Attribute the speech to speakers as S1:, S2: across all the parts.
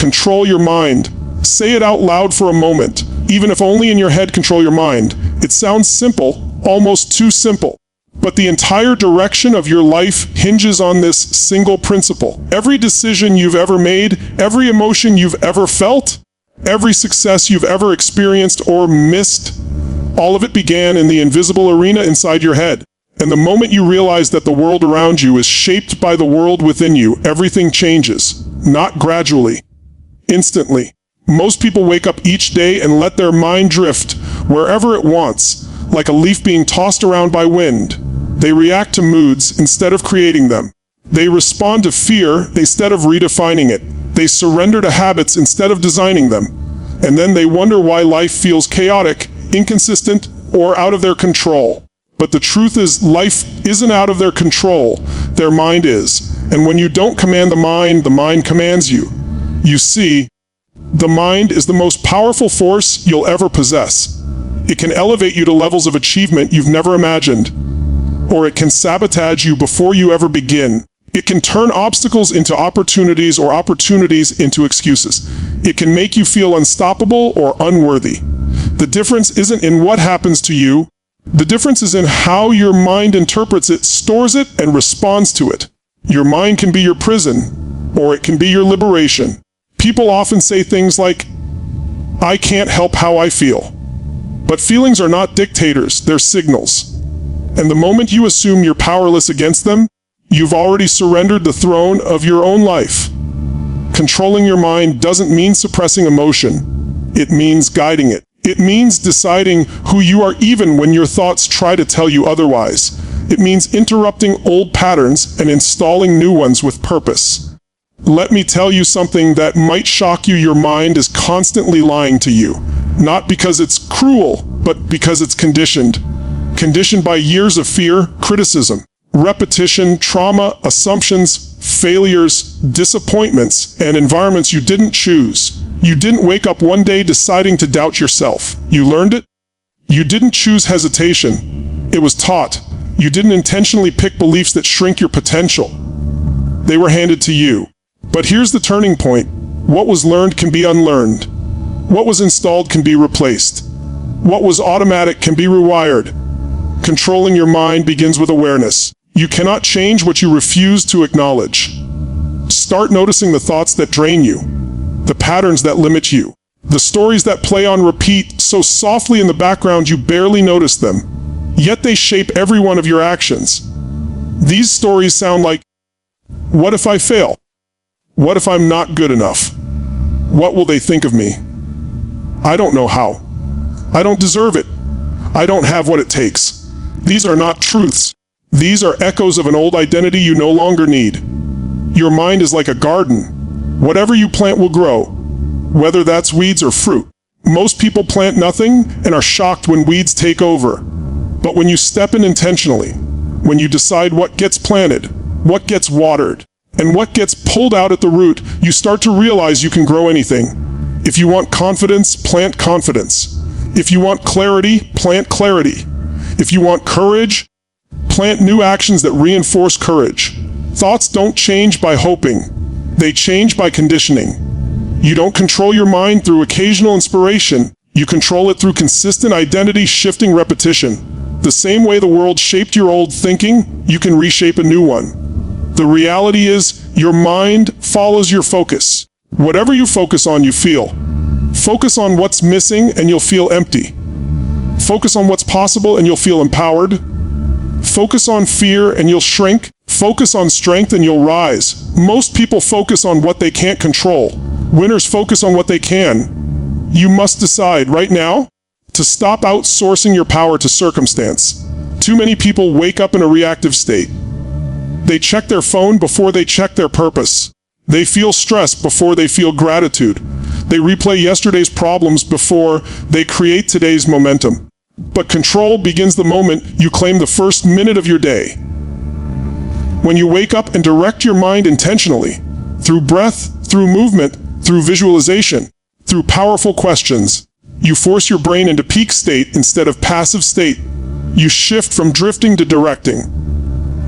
S1: Control your mind. Say it out loud for a moment, even if only in your head. Control your mind. It sounds simple, almost too simple. But the entire direction of your life hinges on this single principle. Every decision you've ever made, every emotion you've ever felt, every success you've ever experienced or missed, all of it began in the invisible arena inside your head. And the moment you realize that the world around you is shaped by the world within you, everything changes. Not gradually, instantly. Most people wake up each day and let their mind drift wherever it wants, like a leaf being tossed around by wind. They react to moods instead of creating them. They respond to fear instead of redefining it. They surrender to habits instead of designing them. And then they wonder why life feels chaotic, inconsistent, or out of their control. But the truth is, life isn't out of their control. Their mind is. And when you don't command the mind commands you. You see, the mind is the most powerful force you'll ever possess. It can elevate you to levels of achievement you've never imagined. Or it can sabotage you before you ever begin. It can turn obstacles into opportunities or opportunities into excuses. It can make you feel unstoppable or unworthy. The difference isn't in what happens to you. The difference is in how your mind interprets it, stores it, and responds to it. Your mind can be your prison, or it can be your liberation. People often say things like, "I can't help how I feel." But feelings are not dictators, they're signals. And the moment you assume you're powerless against them, you've already surrendered the throne of your own life. Controlling your mind doesn't mean suppressing emotion. It means guiding it. It means deciding who you are even when your thoughts try to tell you otherwise. It means interrupting old patterns and installing new ones with purpose. Let me tell you something that might shock you. Your mind is constantly lying to you. Not because it's cruel, but because it's conditioned. Conditioned by years of fear, criticism, repetition, trauma, assumptions, failures, disappointments, and environments you didn't choose. You didn't wake up one day deciding to doubt yourself. You learned it. You didn't choose hesitation. It was taught. You didn't intentionally pick beliefs that shrink your potential. They were handed to you. But here's the turning point. What was learned can be unlearned. What was installed can be replaced. What was automatic can be rewired. Controlling your mind begins with awareness. You cannot change what you refuse to acknowledge. Start noticing the thoughts that drain you, the patterns that limit you, the stories that play on repeat so softly in the background you barely notice them, yet they shape every one of your actions. These stories sound like, what if I fail? What if I'm not good enough? What will they think of me? I don't know how. I don't deserve it. I don't have what it takes. These are not truths. These are echoes of an old identity you no longer need. Your mind is like a garden. Whatever you plant will grow, whether that's weeds or fruit. Most people plant nothing and are shocked when weeds take over. But when you step in intentionally, when you decide what gets planted, what gets watered, and what gets pulled out at the root, you start to realize you can grow anything. If you want confidence, plant confidence. If you want clarity, plant clarity. If you want courage, plant new actions that reinforce courage. Thoughts don't change by hoping. They change by conditioning. You don't control your mind through occasional inspiration. You control it through consistent identity-shifting repetition. The same way the world shaped your old thinking, you can reshape a new one. The reality is, your mind follows your focus. Whatever you focus on, you feel. Focus on what's missing and you'll feel empty. Focus on what's possible and you'll feel empowered. Focus on fear and you'll shrink. Focus on strength and you'll rise. Most people focus on what they can't control. Winners focus on what they can. You must decide right now to stop outsourcing your power to circumstance. Too many people wake up in a reactive state. They check their phone before they check their purpose. They feel stress before they feel gratitude. They replay yesterday's problems before they create today's momentum. But control begins the moment you claim the first minute of your day. When you wake up and direct your mind intentionally, through breath, through movement, through visualization, through powerful questions, you force your brain into peak state instead of passive state. You shift from drifting to directing.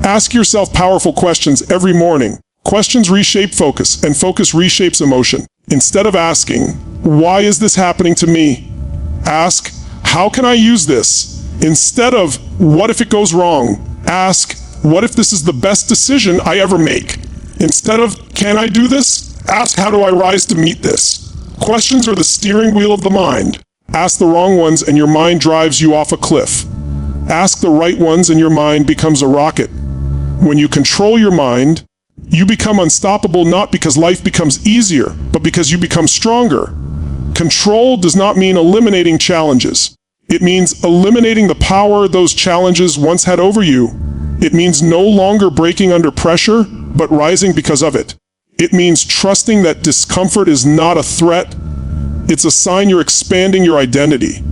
S1: Ask yourself powerful questions every morning. Questions reshape focus, and focus reshapes emotion. Instead of asking, why is this happening to me? Ask, how can I use this? Instead of, what if it goes wrong? Ask, what if this is the best decision I ever make? Instead of, can I do this? Ask, how do I rise to meet this? Questions are the steering wheel of the mind. Ask the wrong ones and your mind drives you off a cliff. Ask the right ones and your mind becomes a rocket. When you control your mind, you become unstoppable not because life becomes easier, but because you become stronger. Control does not mean eliminating challenges. It means eliminating the power those challenges once had over you. It means no longer breaking under pressure, but rising because of it. It means trusting that discomfort is not a threat. It's a sign you're expanding your identity.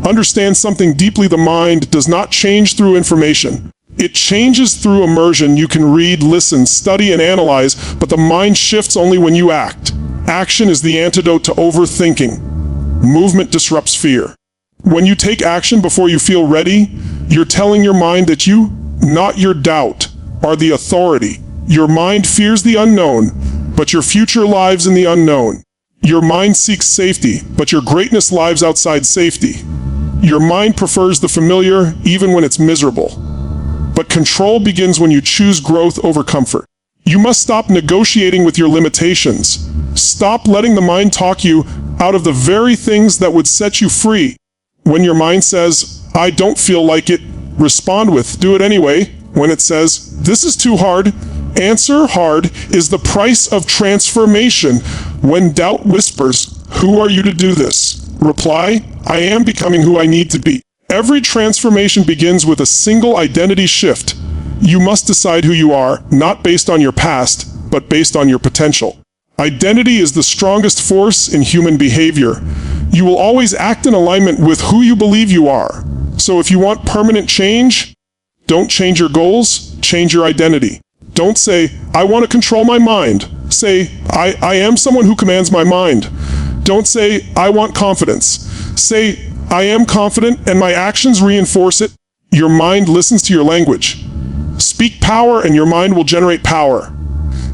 S1: Understand something deeply: the mind does not change through information. It changes through immersion. You can read, listen, study, and analyze, but the mind shifts only when you act. Action is the antidote to overthinking. Movement disrupts fear. When you take action before you feel ready, you're telling your mind that you, not your doubt, are the authority. Your mind fears the unknown, but your future lives in the unknown. Your mind seeks safety, but your greatness lives outside safety. Your mind prefers the familiar, even when it's miserable. But control begins when you choose growth over comfort. You must stop negotiating with your limitations. Stop letting the mind talk you out of the very things that would set you free. When your mind says, I don't feel like it, respond with, do it anyway. When it says, this is too hard, answer, hard is the price of transformation. When doubt whispers, who are you to do this? Reply, I am becoming who I need to be. Every transformation begins with a single identity shift. You must decide who you are, not based on your past, but based on your potential. Identity is the strongest force in human behavior. You will always act in alignment with who you believe you are. So if you want permanent change, don't change your goals, change your identity. Don't say, I want to control my mind. Say, I am someone who commands my mind. Don't say, I want confidence. Say, I am confident and my actions reinforce it. Your mind listens to your language. Speak power and your mind will generate power.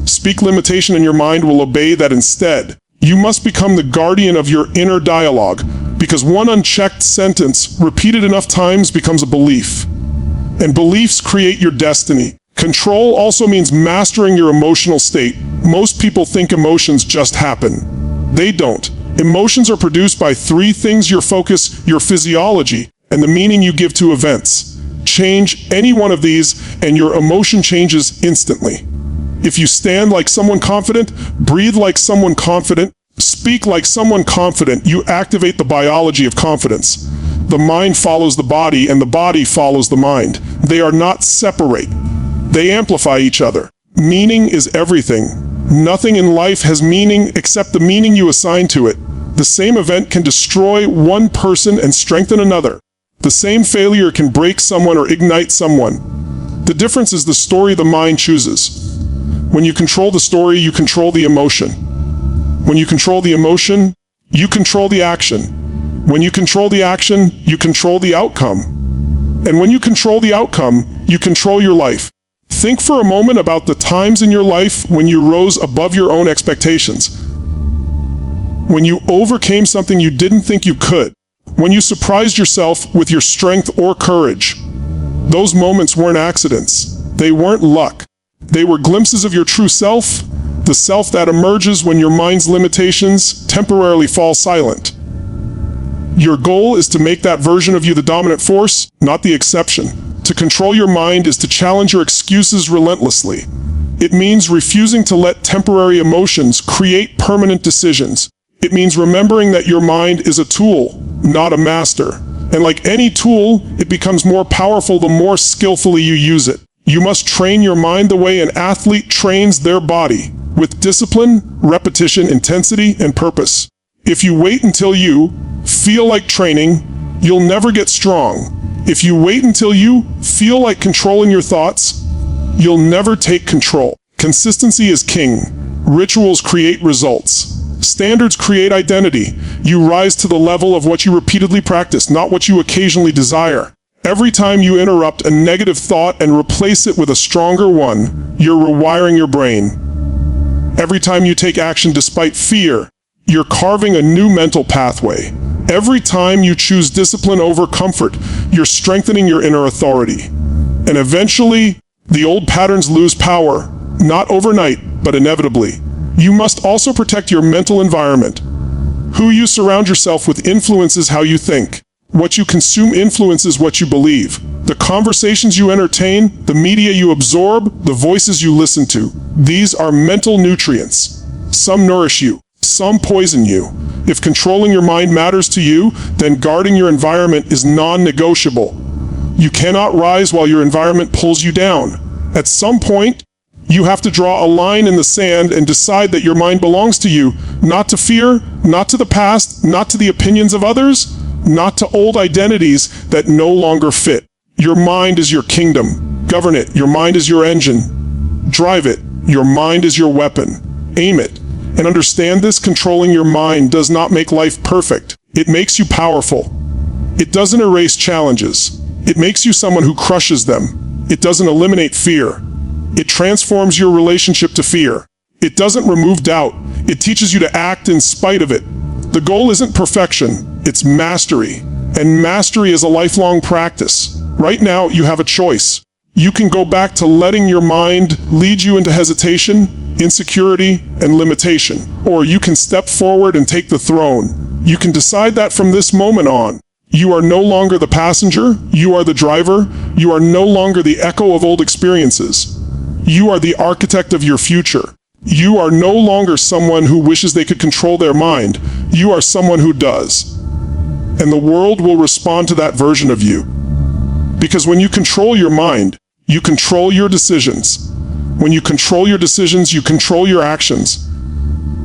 S1: Speak limitation and your mind will obey that instead. You must become the guardian of your inner dialogue, because one unchecked sentence repeated enough times becomes a belief. And beliefs create your destiny. Control also means mastering your emotional state. Most people think emotions just happen. They don't. Emotions are produced by three things: your focus, your physiology, and the meaning you give to events. Change any one of these and your emotion changes instantly. If you stand like someone confident, breathe like someone confident, speak like someone confident, you activate the biology of confidence. The mind follows the body and the body follows the mind. They are not separate. They amplify each other. Meaning is everything. Nothing in life has meaning except the meaning you assign to it. The same event can destroy one person and strengthen another. The same failure can break someone or ignite someone. The difference is the story the mind chooses. When you control the story, you control the emotion. When you control the emotion, you control the action. When you control the action, you control the outcome. And when you control the outcome, you control your life. Think for a moment about the times in your life when you rose above your own expectations. When you overcame something you didn't think you could. When you surprised yourself with your strength or courage. Those moments weren't accidents. They weren't luck. They were glimpses of your true self, the self that emerges when your mind's limitations temporarily fall silent. Your goal is to make that version of you the dominant force, not the exception. To control your mind is to challenge your excuses relentlessly. It means refusing to let temporary emotions create permanent decisions. It means remembering that your mind is a tool, not a master. And like any tool, it becomes more powerful the more skillfully you use it. You must train your mind the way an athlete trains their body, with discipline, repetition, intensity, and purpose. If you wait until you feel like training, you'll never get strong. If you wait until you feel like controlling your thoughts, you'll never take control. Consistency is king. Rituals create results. Standards create identity. You rise to the level of what you repeatedly practice, not what you occasionally desire. Every time you interrupt a negative thought and replace it with a stronger one, you're rewiring your brain. Every time you take action despite fear, You're carving a new mental pathway. Every time you choose discipline over comfort, you're strengthening your inner authority. And eventually, the old patterns lose power, not overnight, but inevitably. You must also protect your mental environment. Who you surround yourself with influences how you think. What you consume influences what you believe. The conversations you entertain, the media you absorb, the voices you listen to. These are mental nutrients. Some nourish you, some poison you. If controlling your mind matters to you, then guarding your environment is non-negotiable. You cannot rise while your environment pulls you down. At some point, you have to draw a line in the sand and decide that your mind belongs to you, not to fear, not to the past, not to the opinions of others, not to old identities that no longer fit. Your mind is your kingdom. Govern it. Your mind is your engine. Drive it. Your mind is your weapon. Aim it. And understand this: controlling your mind does not make life perfect. It makes you powerful. It doesn't erase challenges. It makes you someone who crushes them. It doesn't eliminate fear. It transforms your relationship to fear. It doesn't remove doubt. It teaches you to act in spite of it. The goal isn't perfection, it's mastery. And mastery is a lifelong practice. Right now, you have a choice. You can go back to letting your mind lead you into hesitation, insecurity, and limitation. Or you can step forward and take the throne. You can decide that from this moment on. You are no longer the passenger, you are the driver. You are no longer the echo of old experiences. You are the architect of your future. You are no longer someone who wishes they could control their mind. You are someone who does. And the world will respond to that version of you. Because when you control your mind, you control your decisions. When you control your decisions, you control your actions.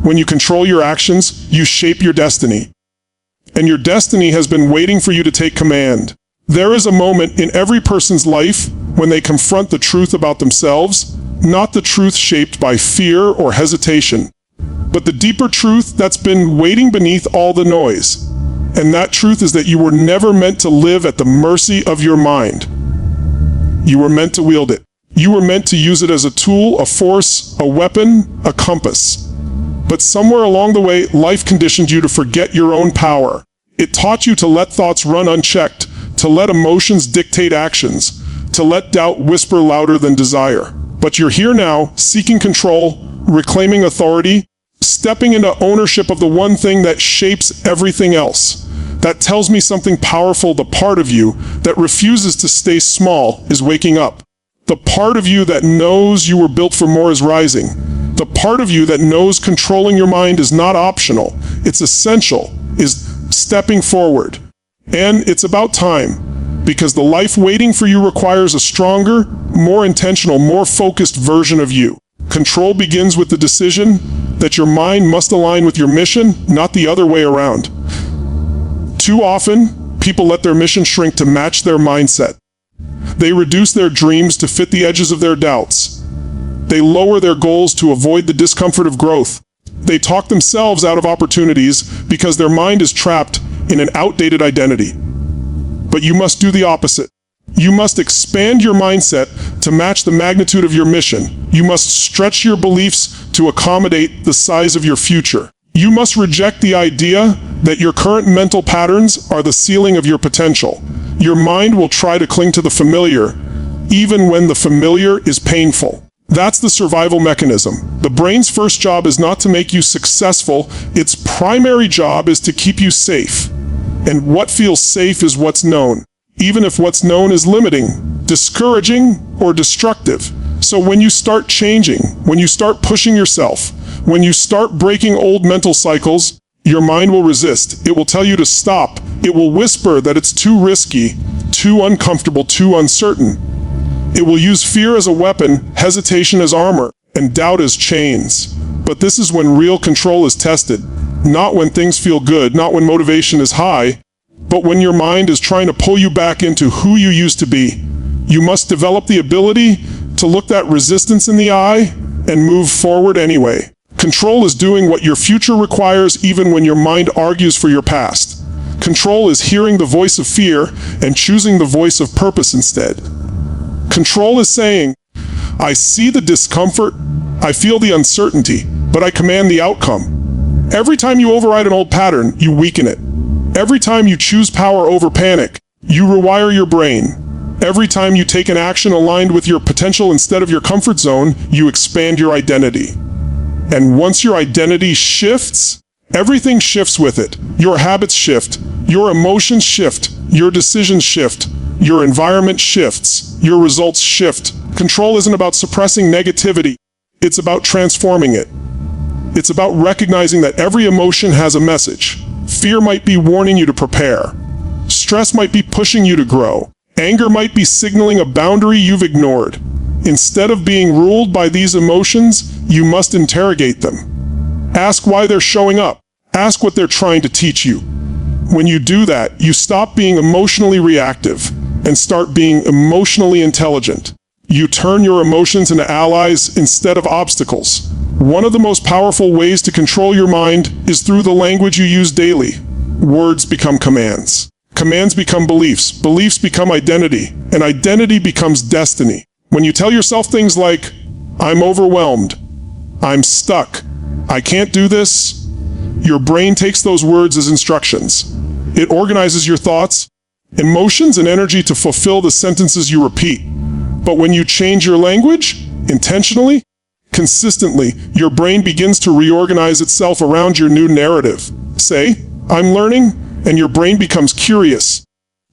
S1: When you control your actions, you shape your destiny. And your destiny has been waiting for you to take command. There is a moment in every person's life when they confront the truth about themselves, not the truth shaped by fear or hesitation, but the deeper truth that's been waiting beneath all the noise. And that truth is that you were never meant to live at the mercy of your mind. You were meant to wield it. You were meant to use it as a tool, a force, a weapon, a compass. But somewhere along the way, life conditioned you to forget your own power. It taught you to let thoughts run unchecked, to let emotions dictate actions, to let doubt whisper louder than desire. But you're here now, seeking control, reclaiming authority, stepping into ownership of the one thing that shapes everything else. That tells me something powerful. The part of you that refuses to stay small is waking up. The part of you that knows you were built for more is rising. The part of you that knows controlling your mind is not optional, it's essential, is stepping forward. And it's about time, because the life waiting for you requires a stronger, more intentional, more focused version of you. Control begins with the decision that your mind must align with your mission, not the other way around. Too often, people let their mission shrink to match their mindset. They reduce their dreams to fit the edges of their doubts. They lower their goals to avoid the discomfort of growth. They talk themselves out of opportunities because their mind is trapped in an outdated identity. But you must do the opposite. You must expand your mindset to match the magnitude of your mission. You must stretch your beliefs to accommodate the size of your future. You must reject the idea that your current mental patterns are the ceiling of your potential. Your mind will try to cling to the familiar, even when the familiar is painful. That's the survival mechanism. The brain's first job is not to make you successful. Its primary job is to keep you safe. And what feels safe is what's known, even if what's known is limiting, discouraging, or destructive. So when you start changing, when you start pushing yourself, when you start breaking old mental cycles, your mind will resist. It will tell you to stop. It will whisper that it's too risky, too uncomfortable, too uncertain. It will use fear as a weapon, hesitation as armor, and doubt as chains. But this is when real control is tested. Not when things feel good, not when motivation is high, but when your mind is trying to pull you back into who you used to be. You must develop the ability to look that resistance in the eye and move forward anyway. Control is doing what your future requires even when your mind argues for your past. Control is hearing the voice of fear and choosing the voice of purpose instead. Control is saying, I see the discomfort, I feel the uncertainty, but I command the outcome. Every time you override an old pattern, you weaken it. Every time you choose power over panic, you rewire your brain. Every time you take an action aligned with your potential instead of your comfort zone, you expand your identity. And once your identity shifts, everything shifts with it. Your habits shift, your emotions shift, your decisions shift, your environment shifts, your results shift. Control isn't about suppressing negativity. It's about transforming it. It's about recognizing that every emotion has a message. Fear might be warning you to prepare. Stress might be pushing you to grow. Anger might be signaling a boundary you've ignored. Instead of being ruled by these emotions, you must interrogate them. Ask why they're showing up. Ask what they're trying to teach you. When you do that, you stop being emotionally reactive and start being emotionally intelligent. You turn your emotions into allies instead of obstacles. One of the most powerful ways to control your mind is through the language you use daily. Words become commands. Commands become beliefs. Beliefs become identity. And identity becomes destiny. When you tell yourself things like, I'm overwhelmed, I'm stuck, I can't do this, your brain takes those words as instructions. It organizes your thoughts, emotions, and energy to fulfill the sentences you repeat. But when you change your language, intentionally, consistently, your brain begins to reorganize itself around your new narrative. Say, I'm learning, and your brain becomes curious.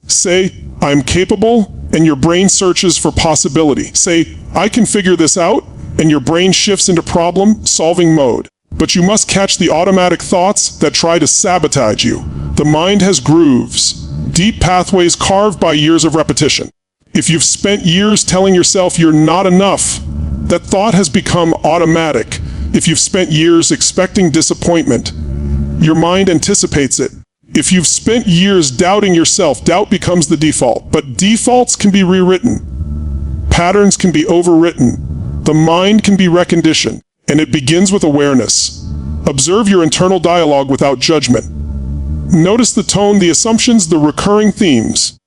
S1: Say, I'm capable, and your brain searches for possibility. Say, I can figure this out, and your brain shifts into problem-solving mode. But you must catch the automatic thoughts that try to sabotage you. The mind has grooves, deep pathways carved by years of repetition. If you've spent years telling yourself you're not enough, that thought has become automatic. If you've spent years expecting disappointment, your mind anticipates it. If you've spent years doubting yourself, doubt becomes the default. But defaults can be rewritten. Patterns can be overwritten. The mind can be reconditioned. And it begins with awareness. Observe your internal dialogue without judgment. Notice the tone, the assumptions, the recurring themes.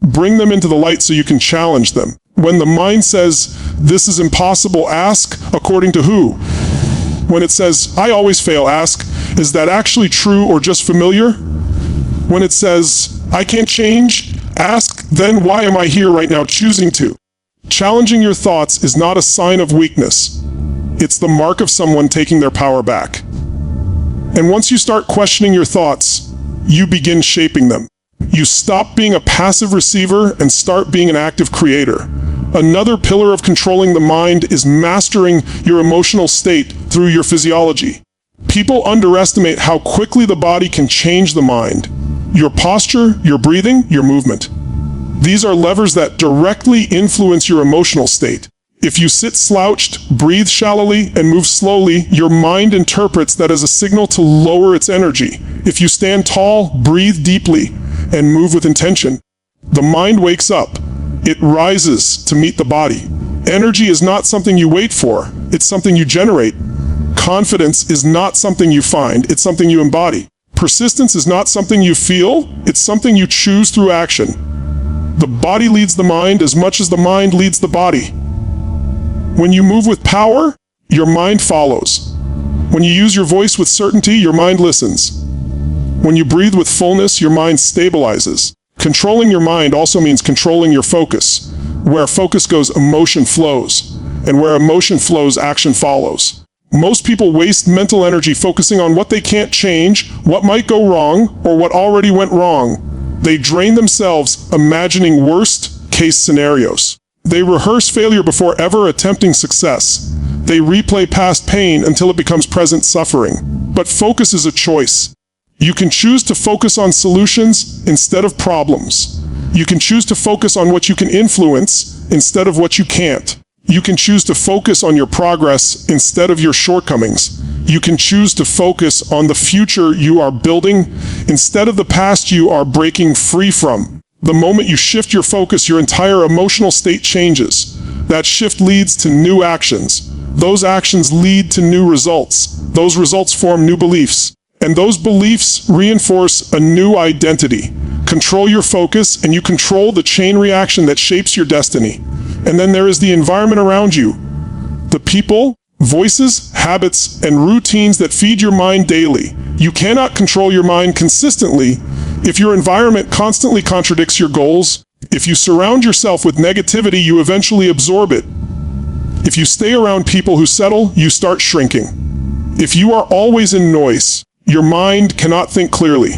S1: Bring them into the light so you can challenge them. When the mind says, this is impossible, ask, according to who? When it says, I always fail, ask, is that actually true or just familiar? When it says, I can't change, ask, then why am I here right now choosing to? Challenging your thoughts is not a sign of weakness. It's the mark of someone taking their power back. And once you start questioning your thoughts, you begin shaping them. You stop being a passive receiver and start being an active creator. Another pillar of controlling the mind is mastering your emotional state through your physiology. People underestimate how quickly the body can change the mind. Your posture, your breathing, your movement. These are levers that directly influence your emotional state. If you sit slouched, breathe shallowly, and move slowly, your mind interprets that as a signal to lower its energy. If you stand tall, breathe deeply, and move with intention, the mind wakes up. It rises to meet the body. Energy is not something you wait for. It's something you generate. Confidence is not something you find. It's something you embody. Persistence is not something you feel. It's something you choose through action. The body leads the mind as much as the mind leads the body. When you move with power, your mind follows. When you use your voice with certainty, your mind listens. When you breathe with fullness, your mind stabilizes. Controlling your mind also means controlling your focus. Where focus goes, emotion flows. And where emotion flows, action follows. Most people waste mental energy focusing on what they can't change, what might go wrong, or what already went wrong. They drain themselves imagining worst-case scenarios. They rehearse failure before ever attempting success. They replay past pain until it becomes present suffering. But focus is a choice. You can choose to focus on solutions instead of problems. You can choose to focus on what you can influence instead of what you can't. You can choose to focus on your progress instead of your shortcomings. You can choose to focus on the future you are building instead of the past you are breaking free from. The moment you shift your focus, your entire emotional state changes. That shift leads to new actions. Those actions lead to new results. Those results form new beliefs. And those beliefs reinforce a new identity. Control your focus, and you control the chain reaction that shapes your destiny. And then there is the environment around you. The people, Voices, habits, and routines that feed your mind daily. You cannot control your mind consistently if your environment constantly contradicts your goals. If you surround yourself with negativity, you eventually absorb it. If you stay around people who settle, you start shrinking. If you are always in noise, your mind cannot think clearly.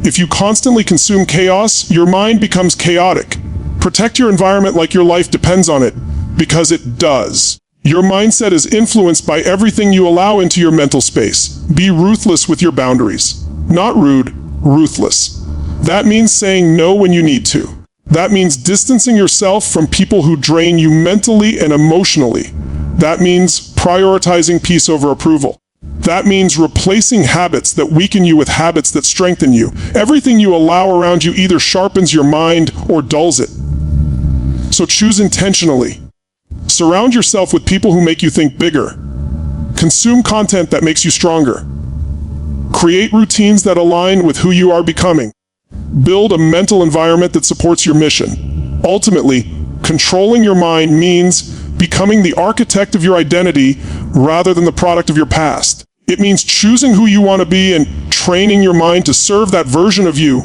S1: If you constantly consume chaos, your mind becomes chaotic. Protect your environment like your life depends on it, because it does. Your mindset is influenced by everything you allow into your mental space. Be ruthless with your boundaries. Not rude, ruthless. That means saying no when you need to. That means distancing yourself from people who drain you mentally and emotionally. That means prioritizing peace over approval. That means replacing habits that weaken you with habits that strengthen you. Everything you allow around you either sharpens your mind or dulls it. So choose intentionally. Surround yourself with people who make you think bigger. Consume content that makes you stronger. Create routines that align with who you are becoming. Build a mental environment that supports your mission. Ultimately, controlling your mind means becoming the architect of your identity rather than the product of your past. It means choosing who you want to be and training your mind to serve that version of you,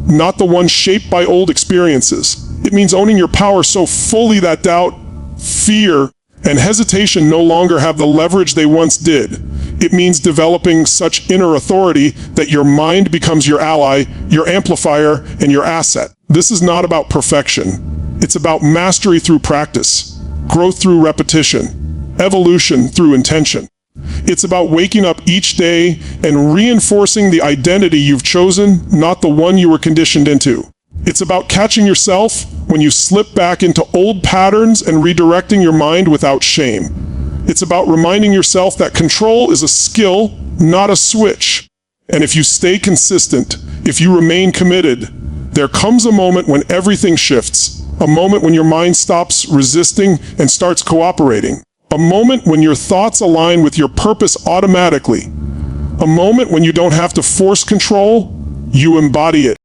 S1: not the one shaped by old experiences. It means owning your power so fully that doubt, fear, and hesitation no longer have the leverage they once did. It means developing such inner authority that your mind becomes your ally, your amplifier, and your asset. This is not about perfection. It's about mastery through practice, growth through repetition, evolution through intention. It's about waking up each day and reinforcing the identity you've chosen, not the one you were conditioned into. It's about catching yourself when you slip back into old patterns and redirecting your mind without shame. It's about reminding yourself that control is a skill, not a switch. And if you stay consistent, if you remain committed, there comes a moment when everything shifts. A moment when your mind stops resisting and starts cooperating. A moment when your thoughts align with your purpose automatically. A moment when you don't have to force control, you embody it.